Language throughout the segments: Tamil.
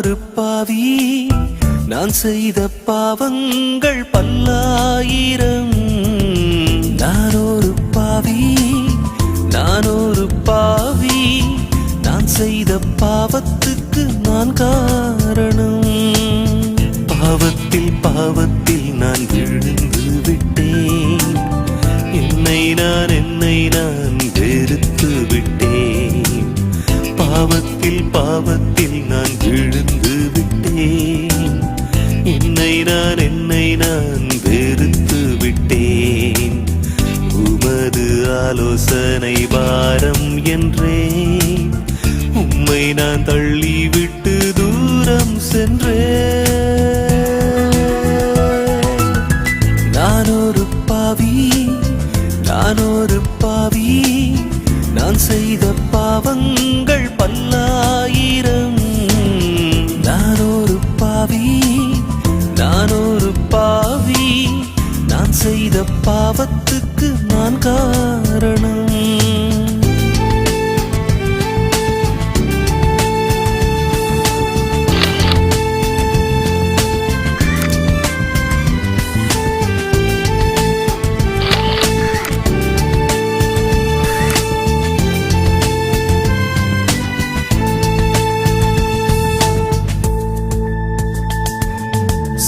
ஒரு பாவி, நான் செய்த பாவங்கள் பல்லாயிரம். நான் ஒரு பாவி, நான் ஒரு பாவி, நான் செய்த பாவத்துக்கு நான் காரணம். பாவத்தில் பாவத்தில் நான் விழுந்து விட்டேன். என்னை நான் வெறுத்து விட்டேன். பாவத்தில் பாவத்தில் நான் விழுந்து விட்டேன். என்னை நான் வெறுத்து விட்டேன். உமது ஆலோசனை பாரம் என்றேன். உம்மை நான் தள்ளிவிட்டு தூரம் சென்றேன். நான் ஒரு பாவி, நான் ஒரு பாவி, நான் செய்த பாவங்கள் பல்லாயிரம். நான் ஒரு பாவி, நான் ஒரு பாவி, நான் செய்த பாவத்துக்கு நான் காரணம்.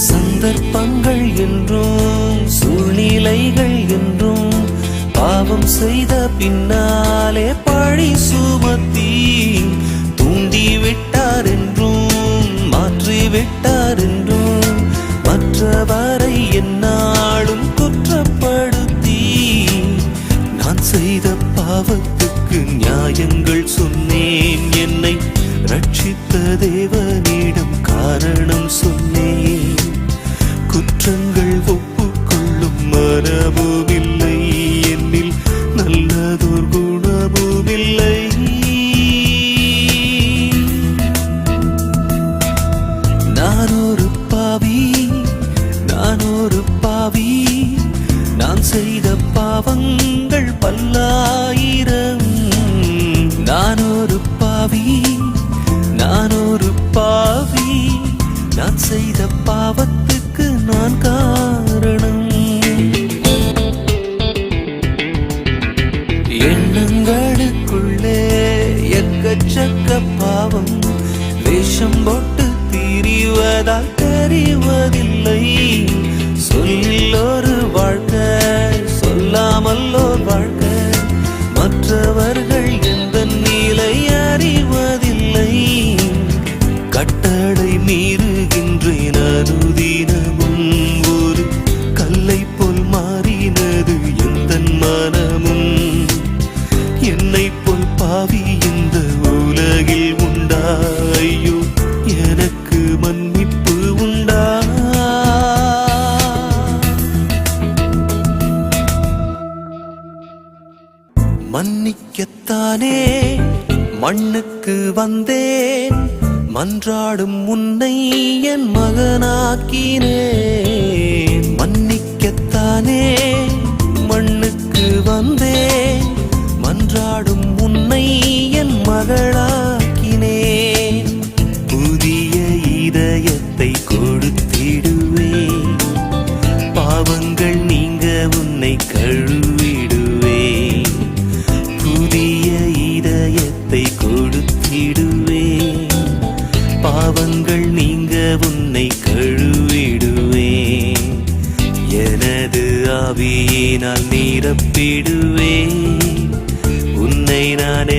சந்தர்ப்பங்கள் என்றும் சூழ்நிலைகள் என்றும் பாவம் செய்த பின்னாலே பழி சுமத்தி தூண்டிவிட்டார் என்றும் மாற்றிவிட்டார் என்றும் மற்றவரை எந்நாளும் குற்றப்படுத்தி நான் செய்த பாவத்துக்கு நியாயங்கள் சொன்னேன். என்னை ரட்சித்த தேவனிடம் காரணம் சொன்னேன். குற்றங்கள் ஒப்புக்கொள்ளும் மனமுமில்லை என்னில், நல்லதோர் குணமுமில்லை. நான் ஒரு பாவி, நான் ஒரு பாவி, நான் செய்த பாவங்கள் பல்லாயிரம். நான் ஒரு பாவி, நான் ஒரு பாவி, நான் செய்த பாவத்துக்கு நான் காரணம். எண்ணங்களுக்குள்ளே எக்கச்சக்க பாவம் வேஷம் போட்டு திரிவதால் தெரிவதில்லை. சொல்லில் ஒரு வாழ்க்கை, சொல்லாமல் ஒரு வாழ்க்கை, மற்றவர்கள் எந்த நிலை அறிவதில்லை. கட்டளை மீறுகின்றேன் அனுதினமும். ஒரு கல்லை போல் மாறினது எந்தன் மனமும். என்னை போல் பாவி இந்த உலகில் உண்டா? ஐயோ, எனக்கு மன்னிப்பு உண்டா? மன்னிக்கத்தானே மண்ணுக்கு வந்தேன். மன்றாடும் உன்னை என் மகனாக்கினேன். மன்னிக்கத்தானே மண்ணுக்கு வந்தேன். மன்றாடும் உன்னை என் மகளாக்கினேன். புதிய இதயத்தை கொடுத்திடுவேன். பாவங்கள் நீங்க உன்னை கழுவிடுவேன். புதிய இதயத்தை கொடுத்திடுவேன். பாவங்கள் நீங்க உன்னை கழுவிடுவேன். எனது ஆவியினால் நிரப்பிடுவேன். உன்னை நான்